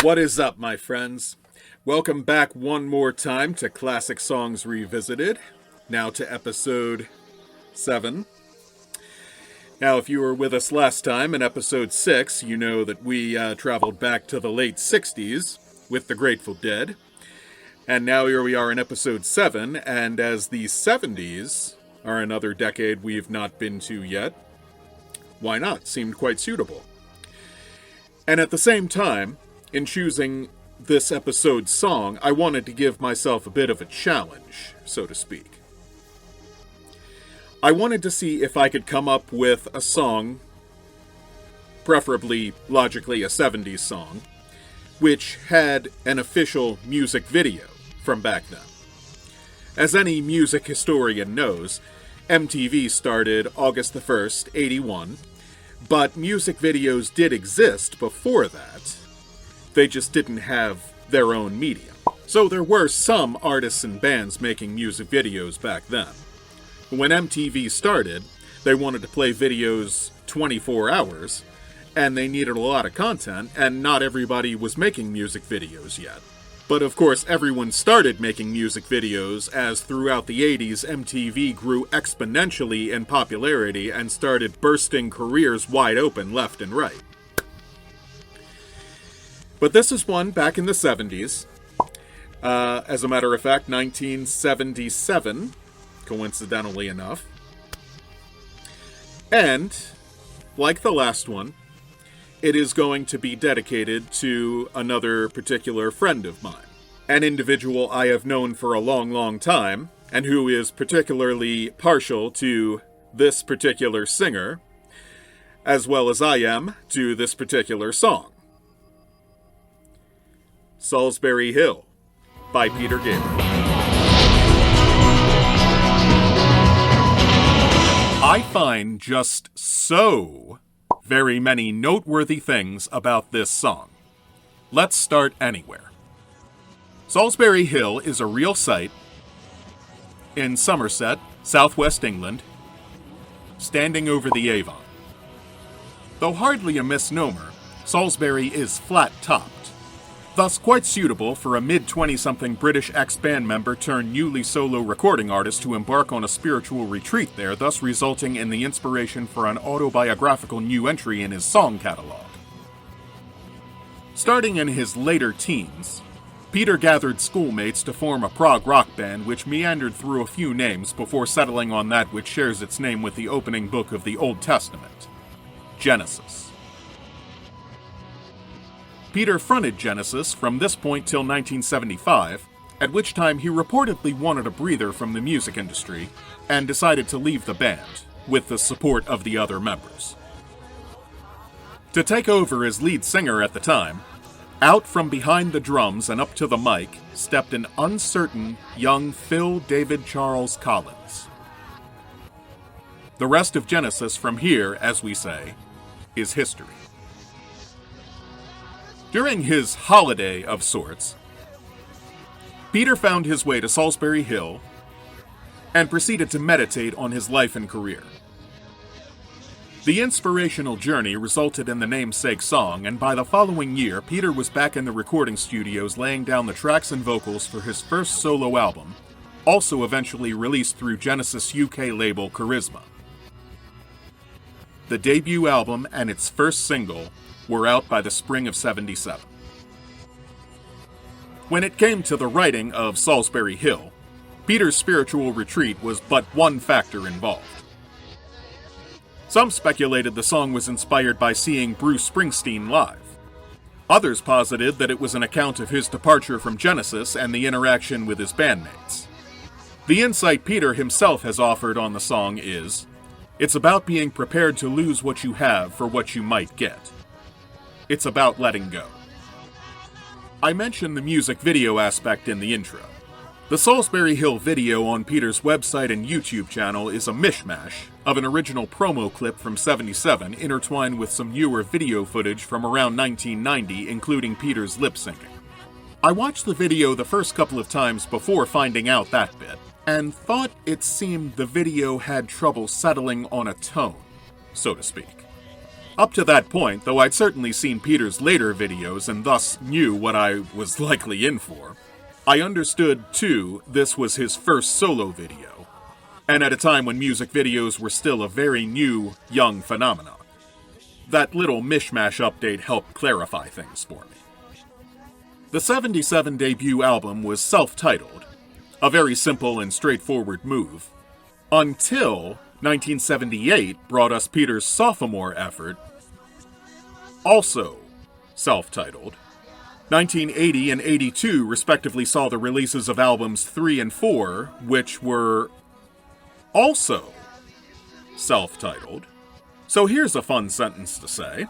What is up, my friends? Welcome back one more time to Classic Songs Revisited, now to episode 7. Now, if you were with us last time in episode 6, you know that we traveled back to the late 60s with the Grateful Dead. And now here we are in episode 7, and as the 70s are another decade we've not been to yet, why not? Seemed quite suitable. And at the same time, in choosing this episode's song, I wanted to give myself a bit of a challenge, so to speak. I wanted to see if I could come up with a song, preferably, logically, a 70s song, which had an official music video from back then. As any music historian knows, MTV started August the 1st, 81, but music videos did exist before that. They just didn't have their own medium. So there were some artists and bands making music videos back then. When MTV started, they wanted to play videos 24 hours, and they needed a lot of content, and not everybody was making music videos yet. But of course, everyone started making music videos as throughout the 80s, MTV grew exponentially in popularity and started bursting careers wide open left and right. But this is one back in the 70s. As a matter of fact, 1977, coincidentally enough. And, like the last one, it is going to be dedicated to another particular friend of mine. An individual I have known for a long, long time, and who is particularly partial to this particular singer, as well as I am to this particular song. SOLSBURY Hill by Peter Gabriel. I find just so very many noteworthy things about this song. Let's start anywhere. SOLSBURY Hill is a real site in Somerset, southwest England, standing over the Avon. Though hardly a misnomer, Salisbury is flat-topped, thus quite suitable for a mid-20-something British ex-band member turned newly solo recording artist to embark on a spiritual retreat there, thus resulting in the inspiration for an autobiographical new entry in his song catalog. Starting in his later teens, Peter gathered schoolmates to form a prog rock band which meandered through a few names before settling on that which shares its name with the opening book of the Old Testament, Genesis. Peter fronted Genesis from this point till 1975, at which time he reportedly wanted a breather from the music industry and decided to leave the band, with the support of the other members. To take over as lead singer at the time, out from behind the drums and up to the mic stepped an uncertain young Phil David Charles Collins. The rest of Genesis from here, as we say, is history. During his holiday of sorts, Peter found his way to SOLSBURY Hill and proceeded to meditate on his life and career. The inspirational journey resulted in the namesake song, and by the following year, Peter was back in the recording studios laying down the tracks and vocals for his first solo album, also eventually released through Genesis UK label Charisma. The debut album and its first single were out by the spring of '77. When it came to the writing of SOLSBURY Hill, Peter's spiritual retreat was but one factor involved. Some speculated the song was inspired by seeing Bruce Springsteen live. Others posited that it was an account of his departure from Genesis and the interaction with his bandmates. The insight Peter himself has offered on the song is, it's about being prepared to lose what you have for what you might get. It's about letting go. I mentioned the music video aspect in the intro. The SOLSBURY Hill video on Peter's website and YouTube channel is a mishmash of an original promo clip from '77 intertwined with some newer video footage from around 1990, including Peter's lip-syncing. I watched the video the first couple of times before finding out that bit, and thought it seemed the video had trouble settling on a tone, so to speak. Up to that point, though I'd certainly seen Peter's later videos and thus knew what I was likely in for, I understood, too, this was his first solo video, and at a time when music videos were still a very new, young phenomenon. That little mishmash update helped clarify things for me. The '77 debut album was self-titled, a very simple and straightforward move, until 1978 brought us Peter's sophomore effort, also self-titled. 1980 and 82 respectively saw the releases of albums 3 and 4, which were also self-titled. So here's a fun sentence to say.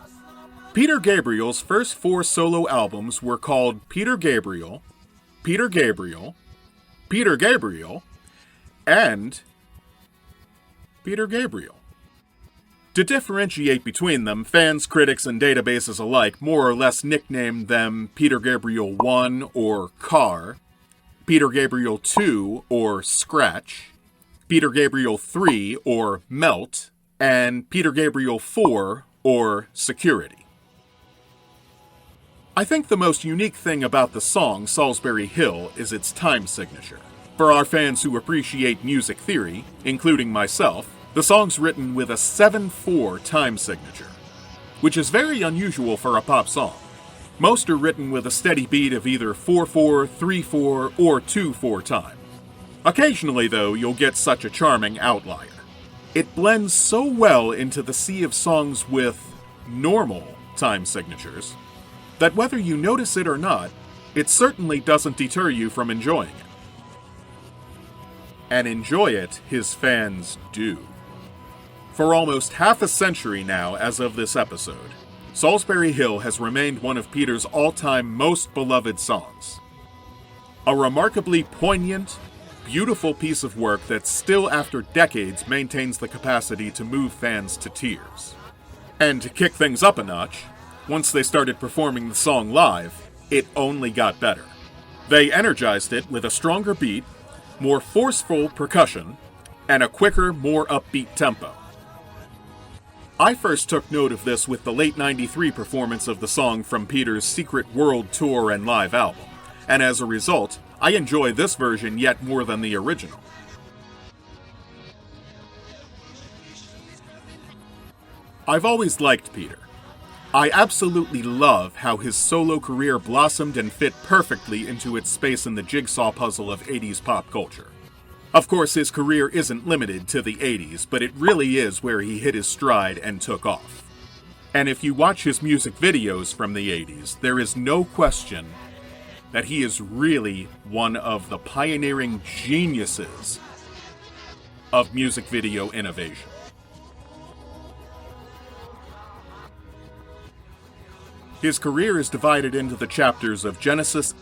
Peter Gabriel's first 4 solo albums were called Peter Gabriel, Peter Gabriel, Peter Gabriel, and Peter Gabriel. To differentiate between them, fans, critics, and databases alike more or less nicknamed them Peter Gabriel 1 or Car, Peter Gabriel 2 or Scratch, Peter Gabriel 3 or Melt, and Peter Gabriel 4 or Security. I think the most unique thing about the song Solsbury Hill is its time signature. For our fans who appreciate music theory, including myself, the song's written with a 7/4 time signature, which is very unusual for a pop song. Most are written with a steady beat of either 4/4, 3/4, or 2/4 time. Occasionally, though, you'll get such a charming outlier. It blends so well into the sea of songs with normal time signatures that whether you notice it or not, it certainly doesn't deter you from enjoying it. And enjoy it, his fans do. For almost half a century now, as of this episode, Solsbury Hill has remained one of Peter's all-time most beloved songs. A remarkably poignant, beautiful piece of work that still after decades maintains the capacity to move fans to tears. And to kick things up a notch, once they started performing the song live, it only got better. They energized it with a stronger beat, more forceful percussion, and a quicker, more upbeat tempo. I first took note of this with the late '93 performance of the song from Peter's Secret World Tour and live album, and as a result, I enjoy this version yet more than the original. I've always liked Peter. I absolutely love how his solo career blossomed and fit perfectly into its space in the jigsaw puzzle of 80s pop culture. Of course, his career isn't limited to the 80s, but it really is where he hit his stride and took off. And if you watch his music videos from the 80s, there is no question that he is really one of the pioneering geniuses of music video innovation. His career is divided into the chapters of Genesis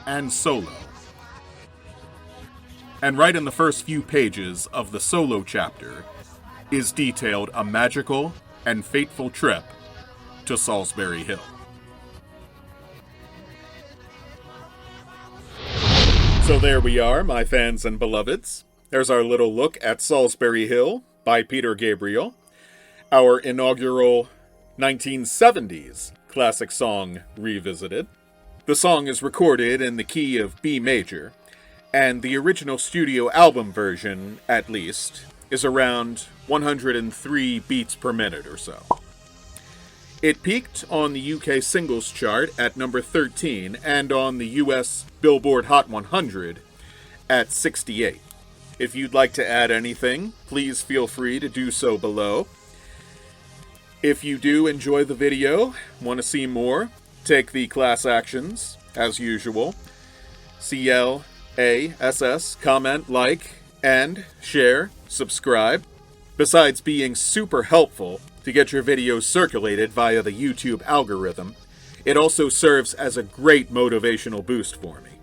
and Solo. And right in the first few pages of the solo chapter is detailed a magical and fateful trip to Solsbury Hill. So there we are, my fans and beloveds. There's our little look at Solsbury Hill by Peter Gabriel, our inaugural 1970s classic song revisited. The song is recorded in the key of B major, and the original studio album version, at least, is around 103 beats per minute or so. It peaked on the UK singles chart at number 13 and on the US Billboard Hot 100 at 68. If you'd like to add anything, please feel free to do so below. If you do enjoy the video, want to see more, take the class actions, as usual. CLASS, comment, like, and share, subscribe. Besides being super helpful to get your videos circulated via the YouTube algorithm, it also serves as a great motivational boost for me.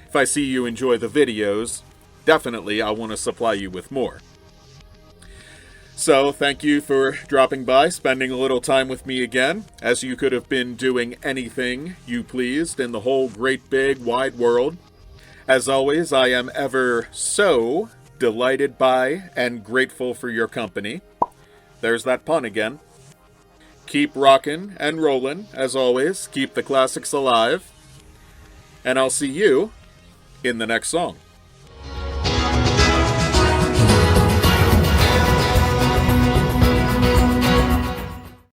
If I see you enjoy the videos, definitely I'll want to supply you with more. So, thank you for dropping by, spending a little time with me again, as you could have been doing anything you pleased in the whole great big wide world. As always, I am ever so delighted by and grateful for your company. There's that pun again. keep rockin' and rollin', as always. Keep the classics alive. And I'll see you in the next song.